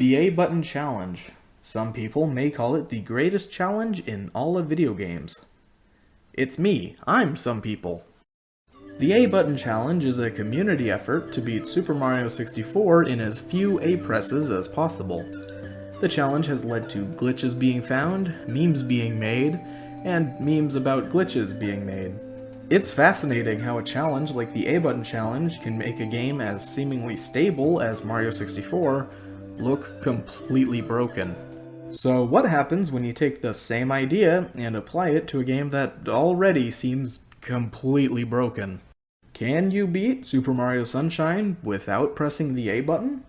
The A button challenge. Some people may call it the greatest challenge in all of video games. It's me, I'm some people. The A button challenge is a community effort to beat Super Mario 64 in as few A presses as possible. The challenge has led to glitches being found, memes being made, and memes about glitches being made. It's fascinating how a challenge like the A button challenge can make a game as seemingly stable as Mario 64 look completely broken. So what happens when you take the same idea and apply it to a game that already seems completely broken? Can you beat Super Mario Sunshine without pressing the A button?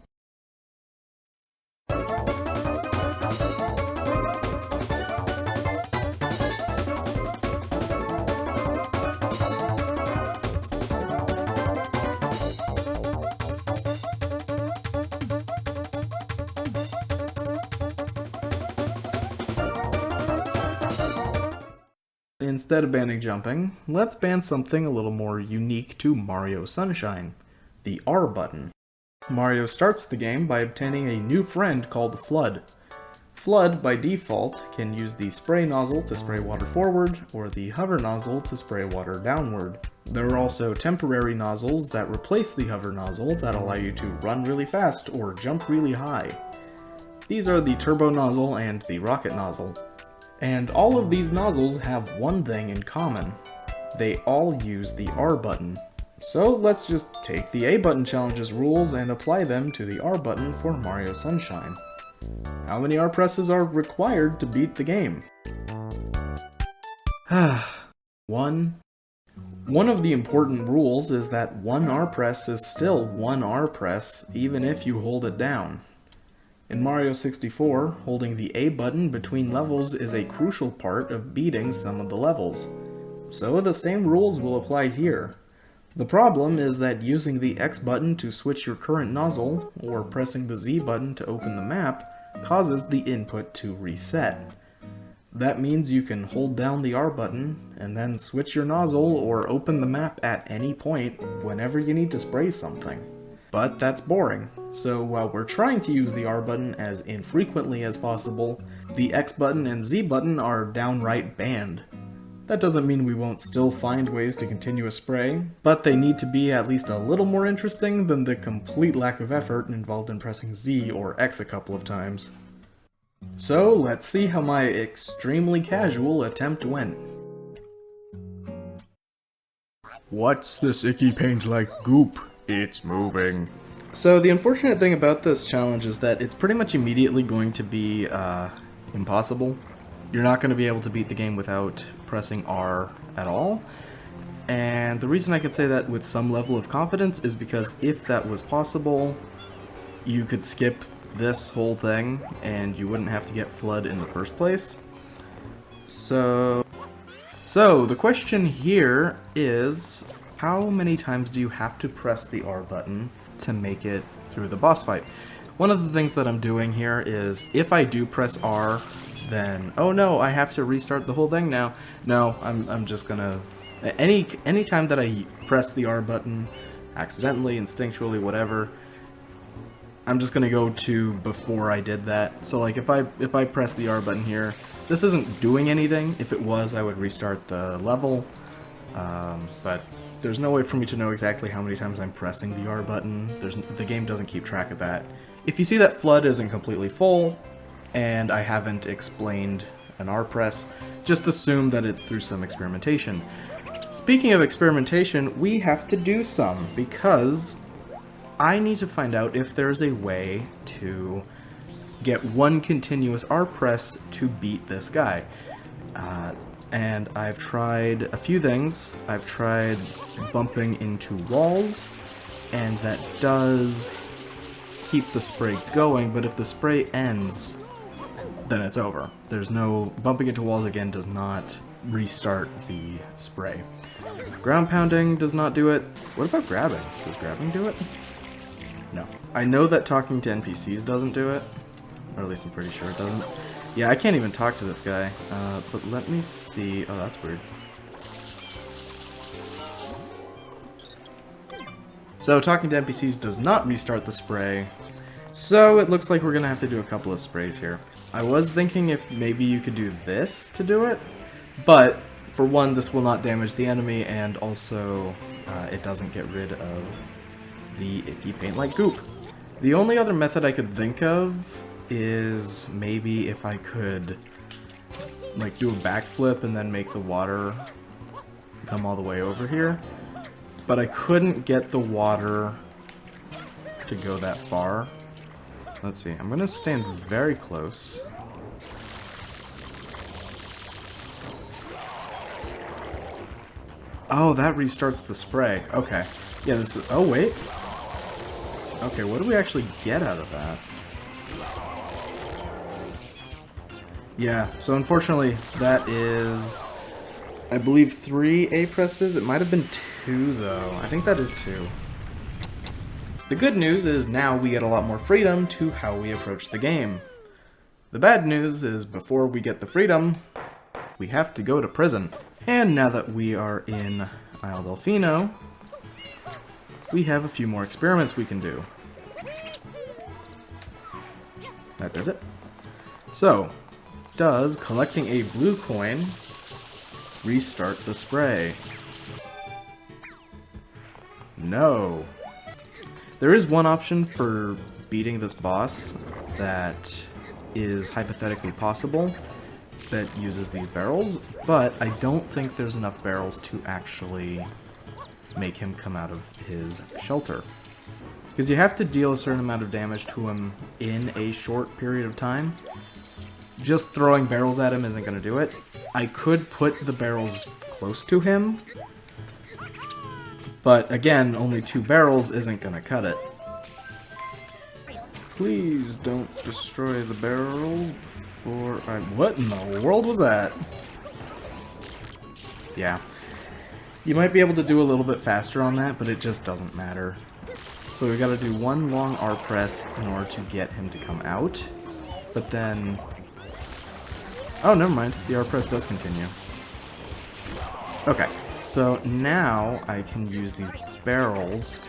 Instead of banning jumping, let's ban something a little more unique to Mario Sunshine, the R button. Mario starts the game by obtaining a new friend called Flood. Flood, by default, can use the spray nozzle to spray water forward, or the hover nozzle to spray water downward. There are also temporary nozzles that replace the hover nozzle that allow you to run really fast or jump really high. These are the turbo nozzle and the rocket nozzle. And all of these nozzles have one thing in common. They all use the R button. So let's just take the A button challenge's rules and apply them to the R button for Mario Sunshine. How many R presses are required to beat the game? One. One of the important rules is that one R press is still one R press even if you hold it down. In Mario 64, holding the A button between levels is a crucial part of beating some of the levels. So the same rules will apply here. The problem is that using the X button to switch your current nozzle, or pressing the Z button to open the map, causes the input to reset. That means you can hold down the R button, and then switch your nozzle or open the map at any point whenever you need to spray something. But that's boring. So while we're trying to use the R button as infrequently as possible, the X button and Z button are downright banned. That doesn't mean we won't still find ways to continue a spray, but they need to be at least a little more interesting than the complete lack of effort involved in pressing Z or X a couple of times. So let's see how my extremely casual attempt went. What's this icky paint-like goop? It's moving. So the unfortunate thing about this challenge is that it's pretty much immediately going to be impossible. You're not going to be able to beat the game without pressing R at all. And the reason I can say that with some level of confidence is because if that was possible, you could skip this whole thing and you wouldn't have to get Flood in the first place. So the question here is, how many times do you have to press the R button to make it through the boss fight? One of the things that I'm doing here is, if I do press R, then, oh no, I have to restart the whole thing now. No, I'm just gonna, any time that I press the R button, accidentally, instinctually, whatever, I'm just gonna go to before I did that. So like if I press the R button here, this isn't doing anything. If it was, I would restart the level, but there's no way for me to know exactly how many times I'm pressing the R button. The game doesn't keep track of that. If you see that Flood isn't completely full, and I haven't explained an R press, just assume that it's through some experimentation. Speaking of experimentation, we have to do some, because I need to find out if there's a way to get one continuous R press to beat this guy. And I've tried a few things. I've tried bumping into walls, and that does keep the spray going, but if the spray ends, then it's over. There's no... bumping into walls again does not restart the spray. Ground pounding does not do it. What about grabbing? Does grabbing do it? No. I know that talking to NPCs doesn't do it, or at least I'm pretty sure it doesn't. Yeah, I can't even talk to this guy, but let me see. Oh, that's weird. So talking to NPCs does not restart the spray, So it looks like we're gonna have to do a couple of sprays here. I was thinking if maybe you could do this to do it, but for one, this will not damage the enemy, and also it doesn't get rid of the icky paint-like goop. The only other method I could think of is maybe if I could like do a backflip and then make the water come all the way over here, but I couldn't get the water to go that far. Let's see, I'm gonna stand very close. Oh, that restarts the spray. Okay. Yeah, this is... Oh, wait. Okay, what do we actually get out of that? Yeah, so unfortunately, that is... I believe 3 A presses. It might have been 2, though. I think that is 2. The good news is now we get a lot more freedom to how we approach the game. The bad news is before we get the freedom, we have to go to prison. And now that we are in Isle Delfino, we have a few more experiments we can do. That did it. So, does collecting a blue coin restart the spray? No. There is one option for beating this boss that is hypothetically possible that uses these barrels, but I don't think there's enough barrels to actually make him come out of his shelter. Because you have to deal a certain amount of damage to him in a short period of time. Just throwing barrels at him isn't going to do it. I could put the barrels close to him, but again, only 2 barrels isn't going to cut it. Please don't destroy the barrels before I... What in the world was that? Yeah. You might be able to do a little bit faster on that, but it just doesn't matter. So we've got to do 1 long R press in order to get him to come out. But then... Oh, never mind. The R press does continue. Okay. So now I can use these barrels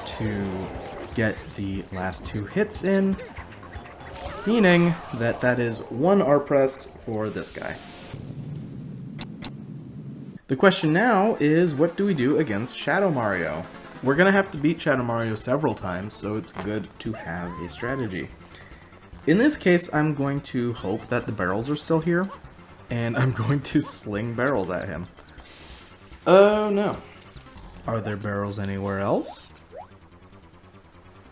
to get the last 2 hits in, meaning that that is 1 R press for this guy. The question now is, what do we do against Shadow Mario? We're gonna have to beat Shadow Mario several times, so it's good to have a strategy. In this case, I'm going to hope that the barrels are still here, and I'm going to sling barrels at him. Oh no. Are there barrels anywhere else?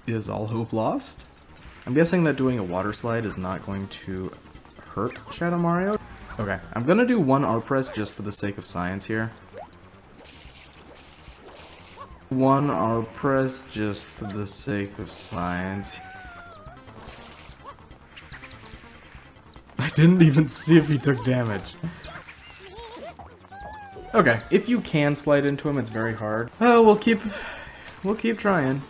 Is all hope lost? I'm guessing that doing a water slide is not going to hurt Shadow Mario. Okay, I'm gonna do 1 R press just for the sake of science here. 1 R press just for the sake of science. I didn't even see if he took damage. Okay, if you can slide into him, it's very hard. Oh, we'll keep trying.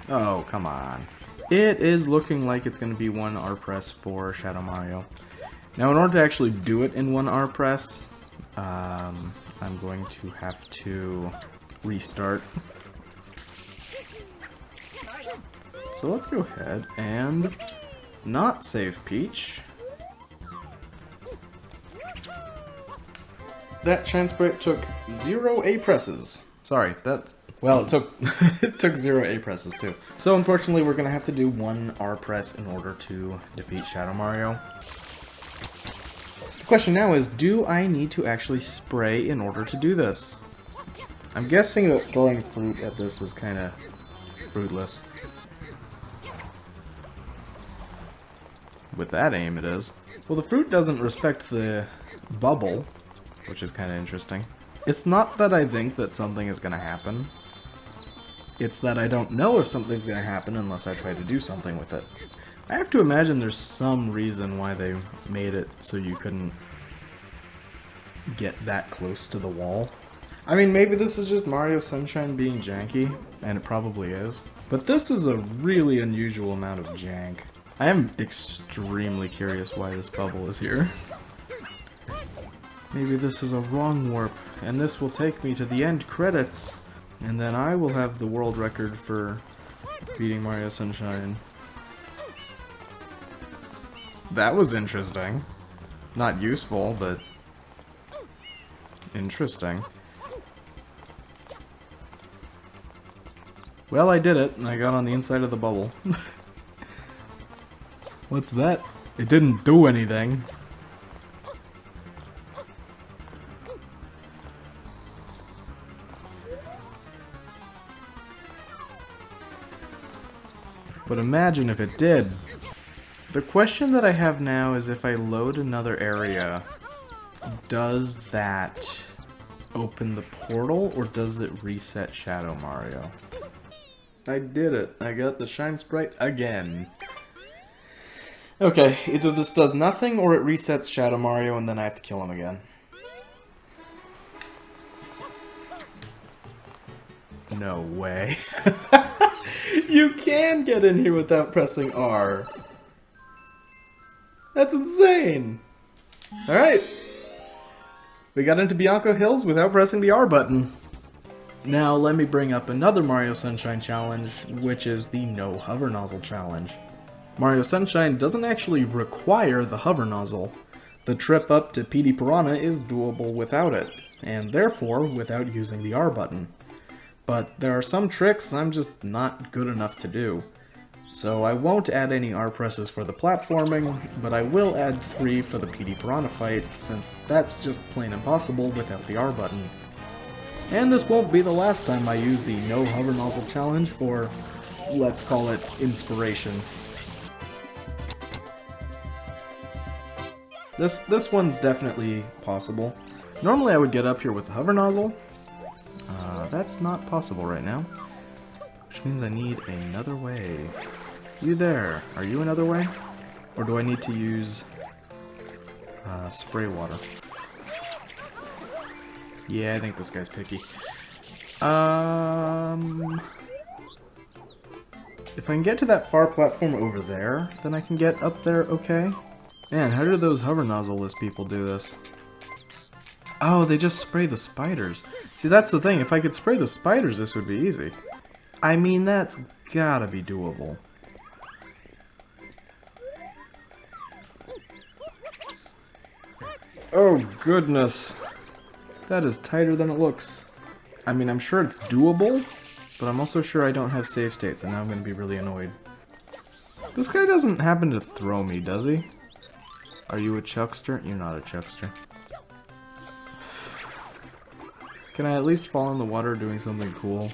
Oh, come on. It is looking like it's going to be 1 R press for Shadow Mario. Now, in order to actually do it in 1 R press, I'm going to have to restart. So let's go ahead and not save Peach. That transport took 0 A presses. Sorry, that... Well, it took it took 0 A presses too. So unfortunately, we're gonna have to do 1 R press in order to defeat Shadow Mario. The question now is, do I need to actually spray in order to do this? I'm guessing that throwing fruit at this is kind of fruitless. With that aim, it is. Well, the fruit doesn't respect the bubble, which is kind of interesting. It's not that I think that something is going to happen. It's that I don't know if something's going to happen unless I try to do something with it. I have to imagine there's some reason why they made it so you couldn't get that close to the wall. I mean, maybe this is just Mario Sunshine being janky, and it probably is. But this is a really unusual amount of jank. I am extremely curious why this bubble is here. Maybe this is a wrong warp, and this will take me to the end credits. And then I will have the world record for beating Mario Sunshine. That was interesting. Not useful, but interesting. Well, I did it, and I got on the inside of the bubble. What's that? It didn't do anything. But imagine if it did. The question that I have now is if I load another area, does that open the portal or does it reset Shadow Mario? I did it. I got the Shine Sprite again. Okay, either this does nothing or it resets Shadow Mario and then I have to kill him again. No way. You can get in here without pressing R. That's insane. Alright. We got into Bianco Hills without pressing the R button. Now let me bring up another Mario Sunshine challenge, which is the No Hover Nozzle challenge. Mario Sunshine doesn't actually require the hover nozzle. The trip up to PD Piranha is doable without it, and therefore without using the R button. But there are some tricks I'm just not good enough to do. So I won't add any R presses for the platforming, but I will add 3 for the PD Piranha fight, since that's just plain impossible without the R button. And this won't be the last time I use the No Hover Nozzle challenge for, let's call it, inspiration. This one's definitely possible. Normally I would get up here with the hover nozzle. That's not possible right now. Which means I need another way. You there, are you another way? Or do I need to use spray water? Yeah, I think this guy's picky. If I can get to that far platform over there, then I can get up there okay. Man, how do those hover nozzle-less people do this? Oh, they just spray the spiders. See, that's the thing. If I could spray the spiders, this would be easy. I mean, that's gotta be doable. Oh, goodness. That is tighter than it looks. I mean, I'm sure it's doable, but I'm also sure I don't have save states, and now I'm gonna be really annoyed. This guy doesn't happen to throw me, does he? Are you a chuckster? You're not a chuckster. Can I at least fall in the water doing something cool?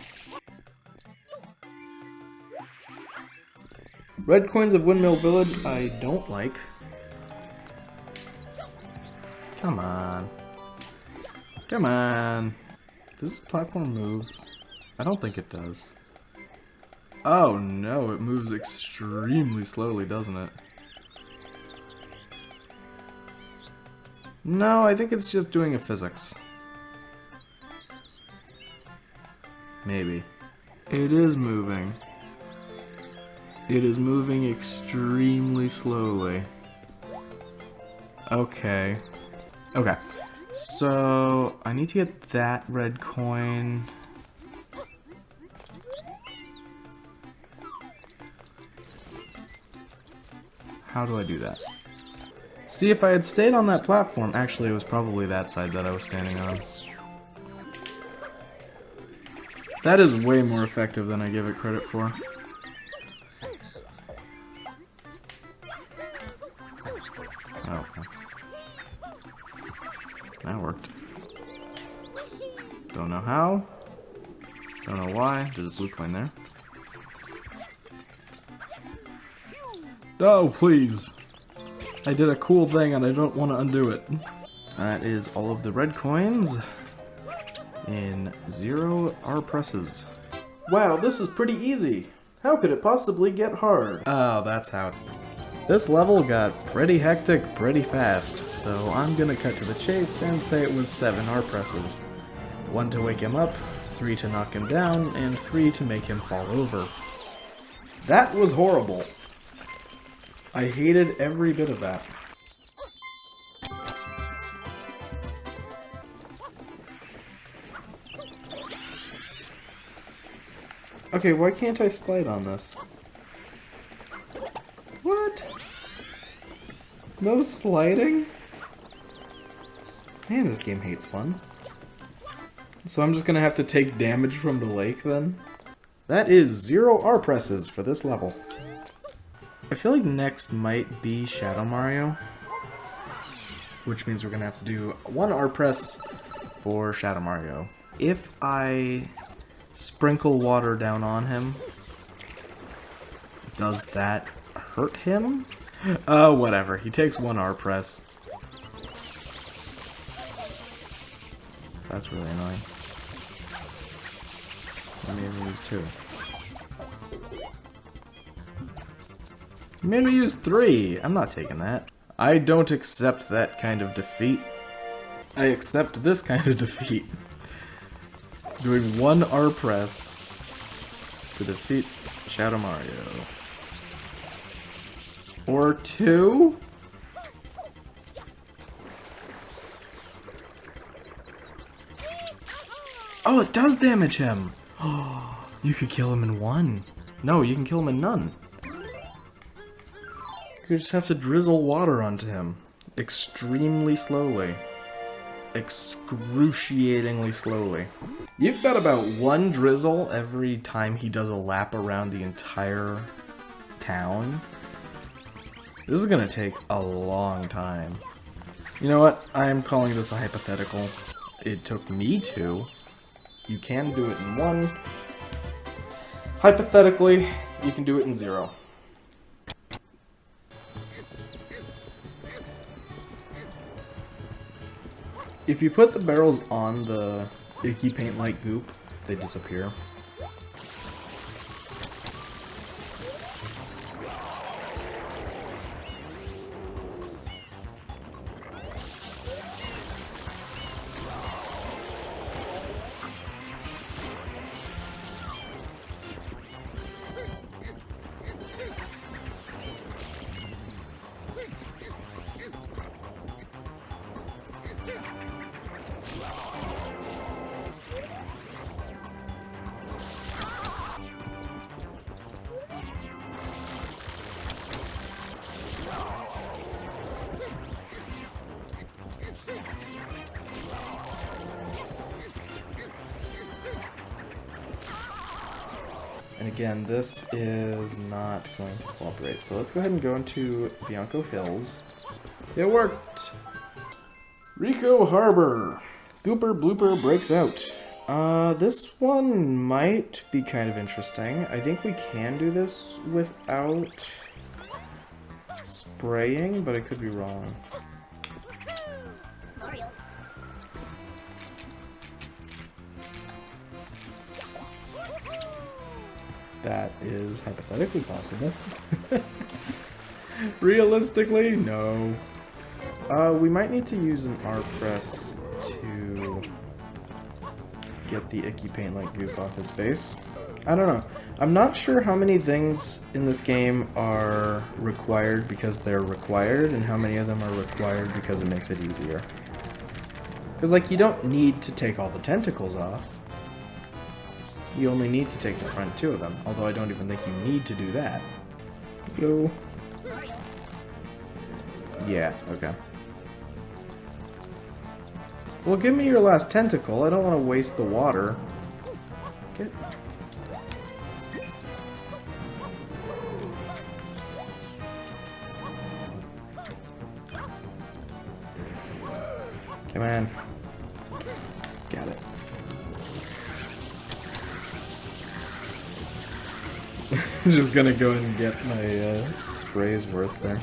Red coins of Windmill Village, I don't like. Come on. Come on. Does the platform move? I don't think it does. Oh no, it moves extremely slowly, doesn't it? No, I think it's just doing a physics. Maybe. It is moving. It is moving extremely slowly. Okay. Okay. So, I need to get that red coin. How do I do that? See, if I had stayed on that platform, actually it was probably that side that I was standing on. That is way more effective than I give it credit for. Oh, okay. That worked. Don't know how. Don't know why. There's a blue coin there. Oh, please. I did a cool thing and I don't want to undo it. That is all of the red coins in 0 R presses. Wow, this is pretty easy. How could it possibly get hard? Oh, that's how. This level got pretty hectic pretty fast, so I'm gonna cut to the chase and say it was 7 R presses. 1 to wake him up, 3 to knock him down, and 3 to make him fall over. That was horrible. I hated every bit of that. Okay, why can't I slide on this? What? No sliding? Man, this game hates fun. So I'm just gonna have to take damage from the lake then? That is 0 R presses for this level. I feel like next might be Shadow Mario. Which means we're gonna have to do 1 R press for Shadow Mario. If I sprinkle water down on him, does that hurt him? Whatever. He takes 1 R press. That's really annoying. Let me use 2. You made me use 3! I'm not taking that. I don't accept that kind of defeat. I accept this kind of defeat. Doing 1 R press to defeat Shadow Mario. Or 2? Oh, it does damage him! Oh, you could kill him in 1. No, you can kill him in none. You just have to drizzle water onto him. Extremely slowly. Excruciatingly slowly. You've got about 1 drizzle every time he does a lap around the entire town. This is gonna take a long time. You know what? I am calling this a hypothetical. It took me 2. You can do it in 1. Hypothetically, you can do it in 0. If you put the barrels on the icky paint-like goop, they disappear. And again, this is not going to cooperate. So let's go ahead and go into Bianco Hills. It worked! Rico Harbor! Gooper Blooper breaks out. This one might be kind of interesting. I think we can do this without spraying, but I could be wrong. That is hypothetically possible. Realistically, no. We might need to use an R press to get the icky paint-like goop off his face. I don't know. I'm not sure how many things in this game are required because they're required, and how many of them are required because it makes it easier. Because, like, you don't need to take all the tentacles off. You only need to take the front 2 of them, although I don't even think you need to do that. Hello. Yeah, okay. Well, give me your last tentacle. I don't want to waste the water. Get... Come on. Got it. I'm just gonna go and get my spray's worth there.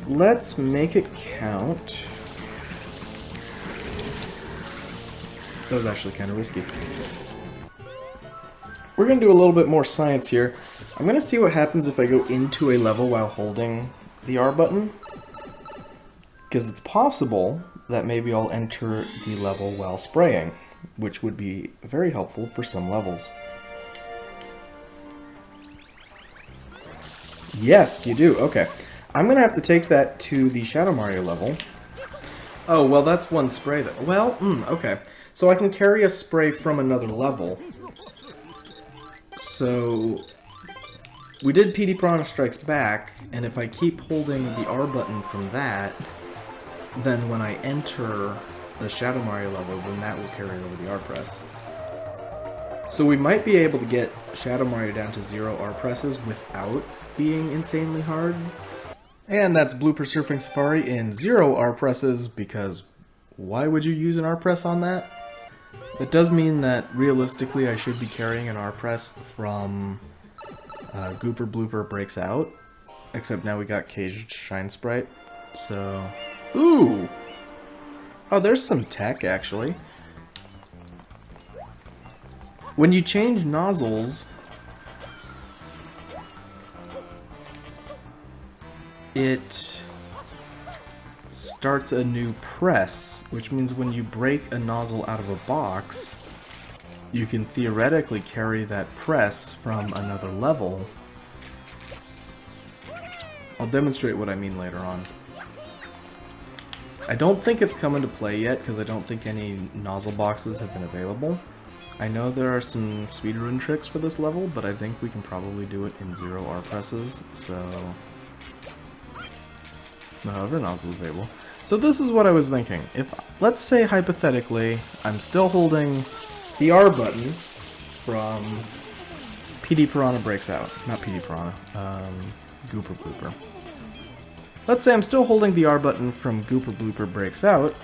Let's make it count. That was actually kind of risky. We're gonna do a little bit more science here. I'm gonna see what happens if I go into a level while holding the R button. Because it's possible that maybe I'll enter the level while spraying, which would be very helpful for some levels. Yes, you do. Okay. I'm going to have to take that to the Shadow Mario level. Oh, well, that's 1 spray. Well, okay. So I can carry a spray from another level. So we did PD Piranha Strikes Back, and if I keep holding the R button from that, then when I enter the Shadow Mario level, then that will carry over the R press. So we might be able to get Shadow Mario down to 0 R presses without being insanely hard. And that's Blooper Surfing Safari in 0 R presses, because why would you use an R press on that? It does mean that realistically I should be carrying an R press from Gooper Blooper Breaks Out, except now we got Caged Shine Sprite, so... Ooh! Oh, there's some tech, actually. When you change nozzles, it starts a new press, which means when you break a nozzle out of a box, you can theoretically carry that press from another level. I'll demonstrate what I mean later on. I don't think it's come into play yet, because I don't think any nozzle boxes have been available. I know there are some speedrun tricks for this level, but I think we can probably do it in 0 R presses, so... However, nozzle available. So this is what I was thinking. If, let's say hypothetically, I'm still holding the R button from PD Piranha Breaks Out. Not PD Piranha, Gooper Blooper. Let's say I'm still holding the R button from Gooper Blooper Breaks Out.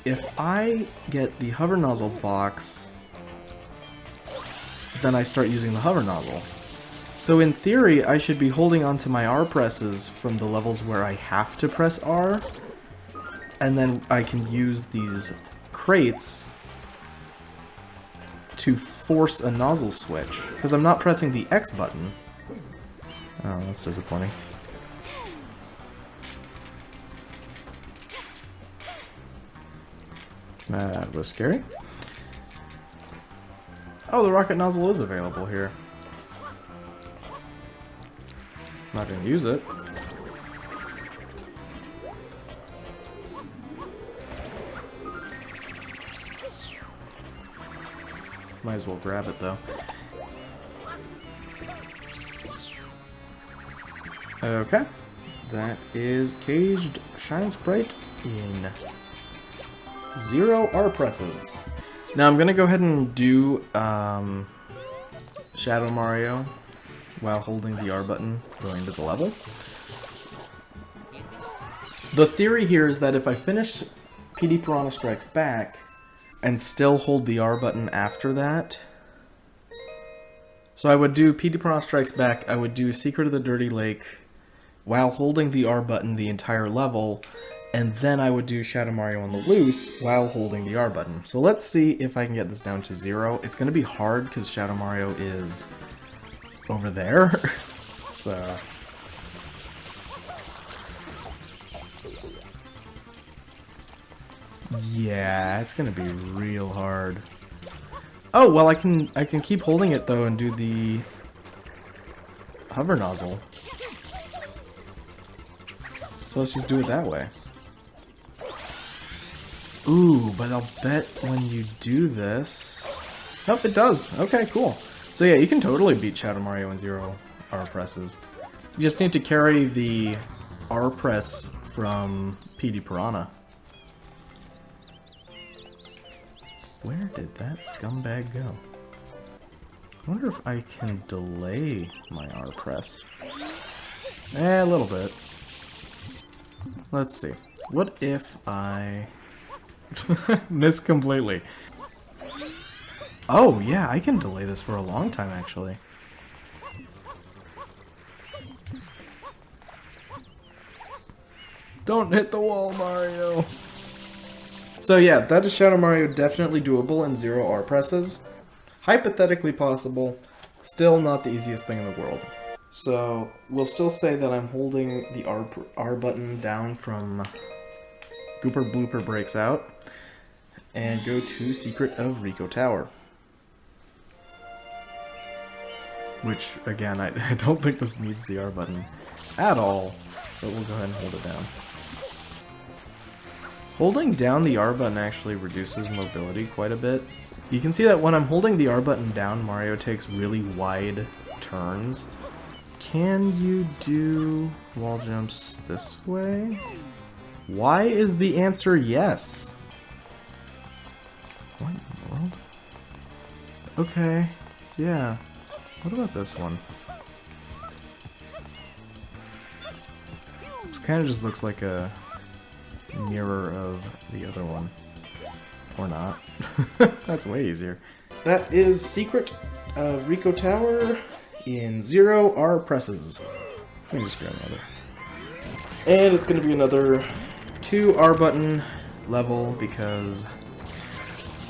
If I get the hover nozzle box, then I start using the hover nozzle. So in theory, I should be holding onto my R presses from the levels where I have to press R, and then I can use these crates to force a nozzle switch, because I'm not pressing the X button. Oh, that's disappointing. That was scary. Oh, the rocket nozzle is available here. Not gonna use it. Might as well grab it though. Okay. That is Caged Shine Sprite in 0 R presses. Now I'm gonna go ahead and do Shadow Mario while holding the R button going to the level. The theory here is that if I finish PD Piranha Strikes Back and still hold the R button after that, so I would do PD Piranha Strikes Back, I would do Secret of the Dirty Lake while holding the R button the entire level, and then I would do Shadow Mario on the Loose while holding the R button. So let's see if I can get this down to 0. It's going to be hard because Shadow Mario is over there. So... yeah, it's going to be real hard. Oh, well I can keep holding it though and do the hover nozzle. So let's just do it that way. Ooh, but I'll bet when you do this... Nope, it does. Okay, cool. So yeah, you can totally beat Shadow Mario in 0 R presses. You just need to carry the R press from PD Piranha. Where did that scumbag go? I wonder if I can delay my R press. A little bit. Let's see. What if I... miss completely? Oh, yeah, I can delay this for a long time, actually. Don't hit the wall, Mario! So yeah, that is Shadow Mario definitely doable in 0 R presses. Hypothetically possible, still not the easiest thing in the world. So, we'll still say that I'm holding the R button down from Gooper Blooper Breaks Out, and go to Secret of Rico Tower. Which, again, I don't think this needs the R button at all, but we'll go ahead and hold it down. Holding down the R button actually reduces mobility quite a bit, You can see that when I'm holding the R button down, Mario takes really wide turns. Can you do wall jumps this way? Why is the answer yes? What in the world? Okay, yeah. What about this one? This kind of just looks like a mirror of the other one. Or not. That's way easier. That is Secret of Rico Tower in 0 R presses. Let me just grab another. And it's going to be another 2 R button level because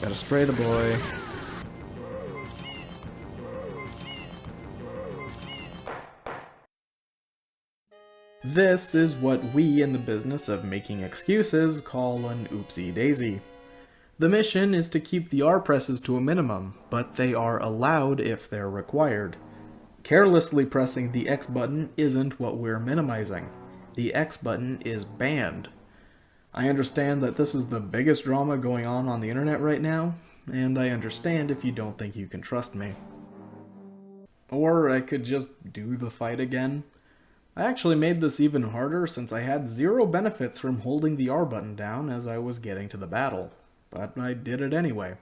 gotta spray the boy. This is what we in the business of making excuses call an oopsie daisy. The mission is to keep the R presses to a minimum, but they are allowed if they're required. Carelessly pressing the X button isn't what we're minimizing. The X button is banned. I understand that this is the biggest drama going on the internet right now, and I understand if you don't think you can trust me. Or I could just do the fight again. I actually made this even harder since I had 0 benefits from holding the R button down as I was getting to the battle. But I did it anyway.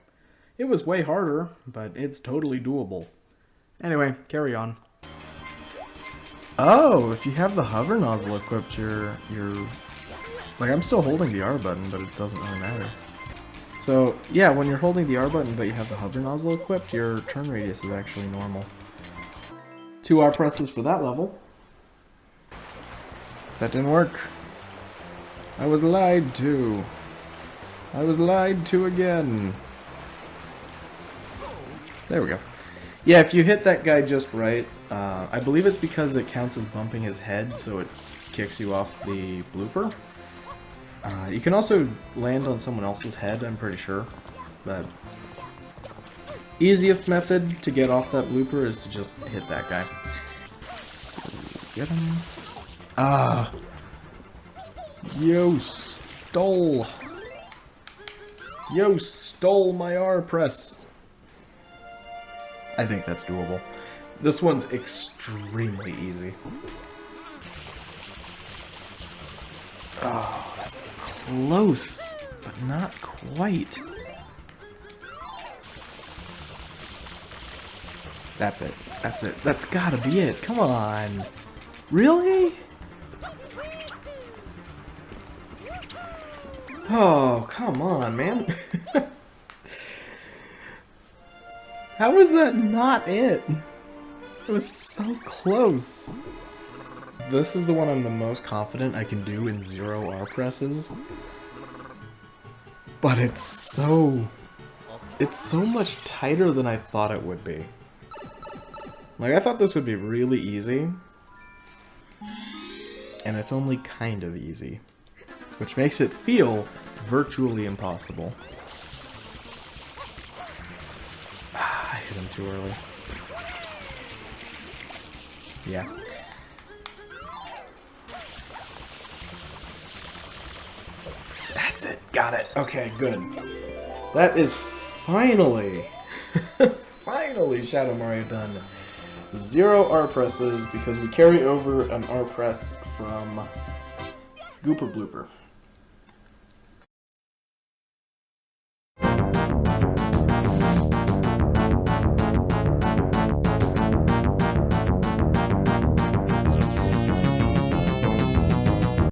It was way harder, but it's totally doable. Anyway, carry on. Oh, if you have the hover nozzle equipped, you're... Like, I'm still holding the R button, but it doesn't really matter. So, yeah, when you're holding the R button but you have the hover nozzle equipped, your turn radius is actually normal. 2 R presses for that level. That didn't work. I was lied to. I was lied to again. There we go. Yeah, if you hit that guy just right, I believe it's because it counts as bumping his head, so it kicks you off the blooper. You can also land on someone else's head, I'm pretty sure. But easiest method to get off that blooper is to just hit that guy. Get him. Ah! Yo stole! Yo stole my R press! I think that's doable. This one's extremely easy. Oh, that's close, but not quite. That's it. That's it. That's gotta be it. Come on. Really? Oh, come on, man. How is that not it? It was so close. This is the one I'm the most confident I can do in 0 R presses. But it's so much tighter than I thought it would be. Like, I thought this would be really easy. And it's only kind of easy. Which makes it feel virtually impossible. I hit him too early. Yeah. That's it. Got it. Okay, good. That is finally, finally Shadow Mario done. 0 R presses because we carry over an R press from Gooper Blooper.